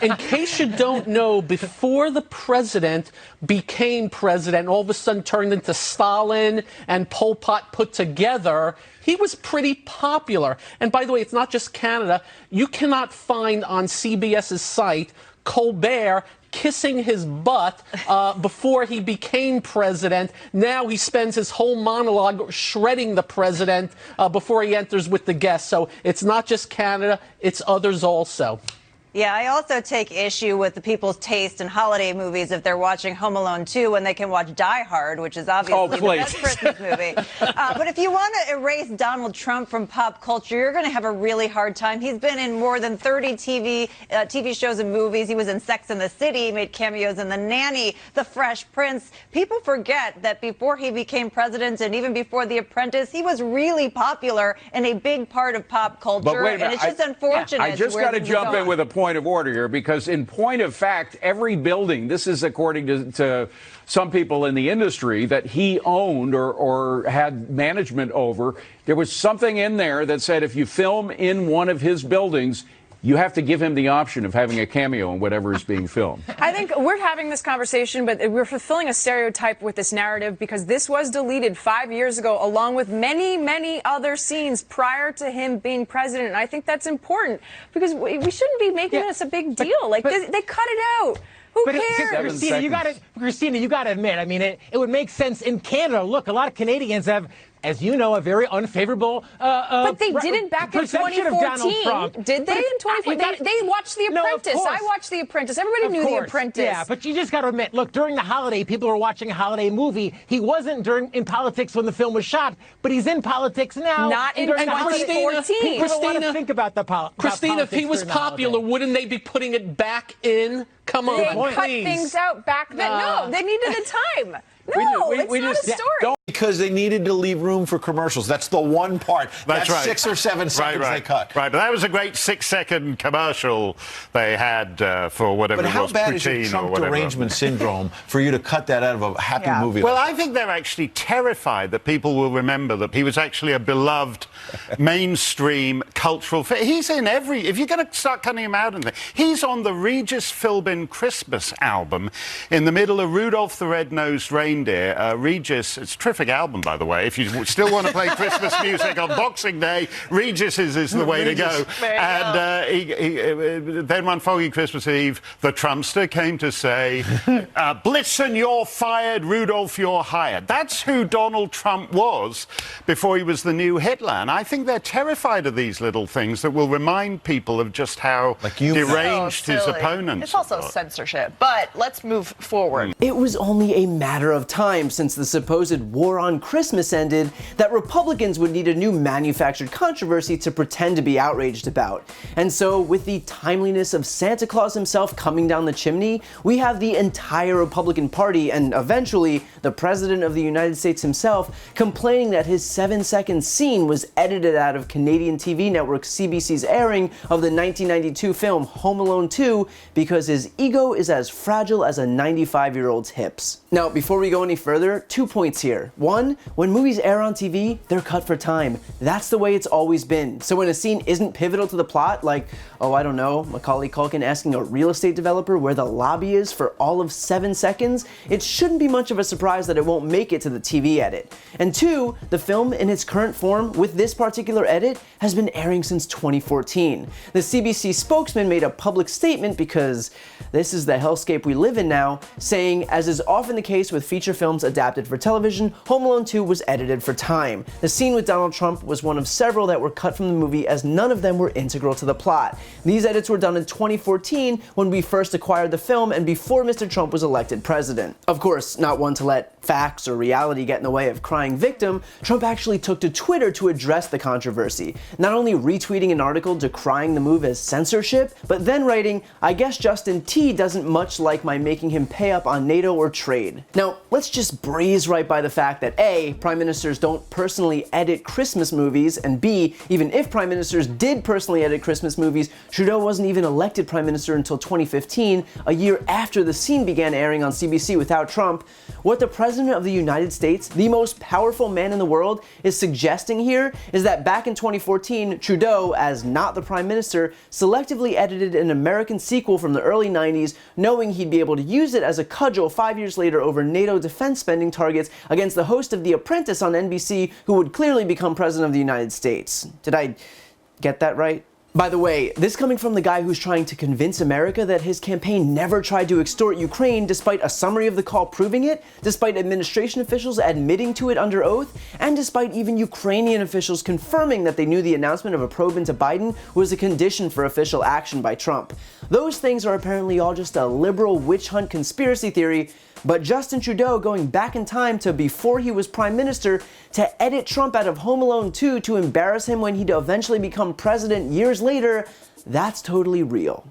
In case you don't know, before the president became president, all of a sudden turned into Stalin and Pol Pot put together, he was pretty popular. And by the way, it's not just Canada. You cannot find on CBS's site Colbert kissing his butt before he became president. Now he spends his whole monologue shredding the president before he enters with the guests. So it's not just Canada, it's others also. Yeah, I also take issue with the people's taste in holiday movies if they're watching Home Alone 2 when they can watch Die Hard, which is obviously the best Christmas movie. But if you want to erase Donald Trump from pop culture, you're going to have a really hard time. He's been in more than 30 TV shows and movies. He was in Sex and the City, made cameos in The Nanny, The Fresh Prince. People forget that before he became president and even before The Apprentice, he was really popular and a big part of pop culture. But wait a minute, and it's just unfortunate. I just got to jump in with a point of order here, because in point of fact, every building, this is according to some people in the industry, that he owned or had management over, there was something in there that said if you film in one of his buildings, you have to give him the option of having a cameo in whatever is being filmed. I think we're having this conversation, but we're fulfilling a stereotype with this narrative because this was deleted 5 years ago, along with many, many other scenes prior to him being president. And I think that's important because we shouldn't be making this a big deal. They cut it out. Who cares? Christina, you got to admit, I mean, it would make sense in Canada. Look, a lot of Canadians have, as you know, a very unfavorable but they didn't back in 2014. Did they in 2014? They watched The Apprentice. I watched The Apprentice. Everybody knew The Apprentice. Yeah, but you just got to admit, look, during the holiday, people were watching a holiday movie. He wasn't in politics when the film was shot, but he's in politics now. Not in 2014. People want to think about the politics. Christina, if he was popular, wouldn't they be putting it back in? Come on, they cut things out back then. No, they needed the time. No, it's not a story. Because they needed to leave room for commercials. That's the one part. That's right. 6 or 7 seconds they cut. Right, but that was a great 6-second commercial they had for whatever it was, But how bad is your Trump derangement syndrome for you to cut that out of a happy movie? Well, I think they're actually terrified that people will remember that he was actually a beloved mainstream cultural figure. He's in every... If you're going to start cutting him out, he's on the Regis Philbin Christmas album in the middle of Rudolph the Red-Nosed Reindeer. Regis, it's a terrific album, by the way. If you still want to play Christmas music on Boxing Day, Regis is the way to go. And then one foggy Christmas Eve, the Trumpster came to say, Blitzen, you're fired, Rudolph, you're hired. That's who Donald Trump was before he was the new Hitler. And I think they're terrified of these little things that will remind people of just how deranged his opponents. It's also censorship. But let's move forward. It was only a matter of time since the supposed war on Christmas ended that Republicans would need a new manufactured controversy to pretend to be outraged about. And so, with the timeliness of Santa Claus himself coming down the chimney, we have the entire Republican Party and eventually the President of the United States himself complaining that his 7-second scene was edited out of Canadian TV network CBC's airing of the 1992 film Home Alone 2 because his ego is as fragile as a 95-year-old's hips. Now, before we go any further, 2 points here. One, when movies air on TV, they're cut for time. That's the way it's always been. So when a scene isn't pivotal to the plot, like, oh, I don't know, Macaulay Culkin asking a real estate developer where the lobby is for all of 7 seconds, it shouldn't be much of a surprise that it won't make it to the TV edit. And two, the film in its current form with this particular edit has been airing since 2014. The CBC spokesman made a public statement because this is the hellscape we live in now, saying, as is often the case with feature films adapted for television, Home Alone 2 was edited for time. The scene with Donald Trump was one of several that were cut from the movie as none of them were integral to the plot. These edits were done in 2014 when we first acquired the film and before Mr. Trump was elected president. Of course, not one to let facts or reality get in the way of crying victim, Trump actually took to Twitter to address the controversy, not only retweeting an article decrying the move as censorship, but then writing, I guess Justin T doesn't much like my making him pay up on NATO or trade. Now, let's just breeze right by the fact that A, prime ministers don't personally edit Christmas movies, and B, even if prime ministers did personally edit Christmas movies, Trudeau wasn't even elected prime minister until 2015, a year after the scene began airing on CBC without Trump. What the President of the United States, the most powerful man in the world, is suggesting here is that back in 2014, Trudeau, as not the prime minister, selectively edited an American sequel from the early 90s, knowing he'd be able to use it as a cudgel 5 years later over NATO defense spending targets against the host of The Apprentice on NBC, who would clearly become President of the United States. Did I get that right? By the way, this coming from the guy who's trying to convince America that his campaign never tried to extort Ukraine, despite a summary of the call proving it, despite administration officials admitting to it under oath, and despite even Ukrainian officials confirming that they knew the announcement of a probe into Biden was a condition for official action by Trump. Those things are apparently all just a liberal witch hunt conspiracy theory, but Justin Trudeau going back in time to before he was prime minister to edit Trump out of Home Alone 2 to embarrass him when he'd eventually become president years later, that's totally real.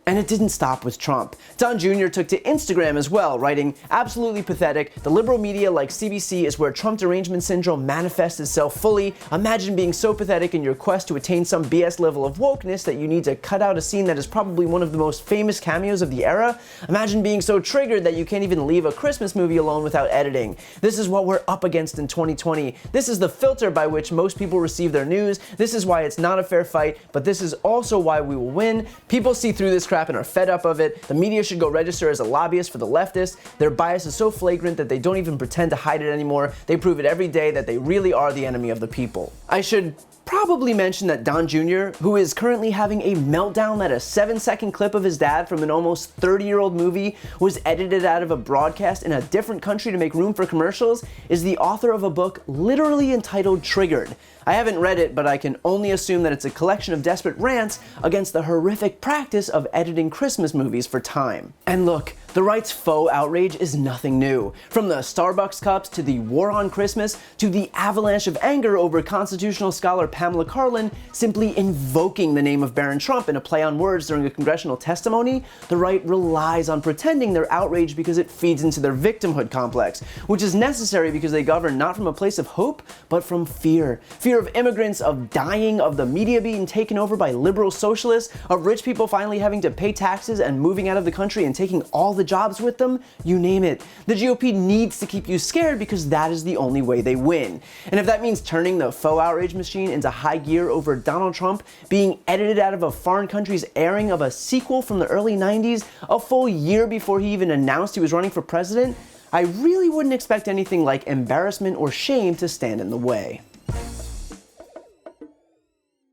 And it didn't stop with Trump. Don Jr. took to Instagram as well, writing, "Absolutely pathetic. The liberal media like CBC is where Trump derangement syndrome manifests itself fully. Imagine being so pathetic in your quest to attain some BS level of wokeness that you need to cut out a scene that is probably one of the most famous cameos of the era. Imagine being so triggered that you can't even leave a Christmas movie alone without editing. This is what we're up against in 2020. This is the filter by which most people receive their news. This is why it's not a fair fight, but this is also why we will win. People see through this crap and are fed up of it. The media should go register as a lobbyist for the leftists. Their bias is so flagrant that they don't even pretend to hide it anymore. They prove it every day that they really are the enemy of the people." I should probably mention that Don Jr., who is currently having a meltdown that a 7-second clip of his dad from an almost 30-year-old movie was edited out of a broadcast in a different country to make room for commercials, is the author of a book literally entitled Triggered. I haven't read it, but I can only assume that it's a collection of desperate rants against the horrific practice of editing Christmas movies for Time. And look, the right's faux outrage is nothing new. From the Starbucks cups to the war on Christmas to the avalanche of anger over constitutional scholar Pamela Karlan simply invoking the name of Baron Trump in a play on words during a congressional testimony, the right relies on pretending they're outraged because it feeds into their victimhood complex, which is necessary because they govern not from a place of hope, but from fear. Fear of immigrants, of dying, of the media being taken over by liberal socialists, of rich people finally having to pay taxes and moving out of the country and taking all the jobs with them, you name it. The GOP needs to keep you scared because that is the only way they win. And if that means turning the faux outrage machine into high gear over Donald Trump being edited out of a foreign country's airing of a sequel from the early 90s, a full year before he even announced he was running for president, I really wouldn't expect anything like embarrassment or shame to stand in the way.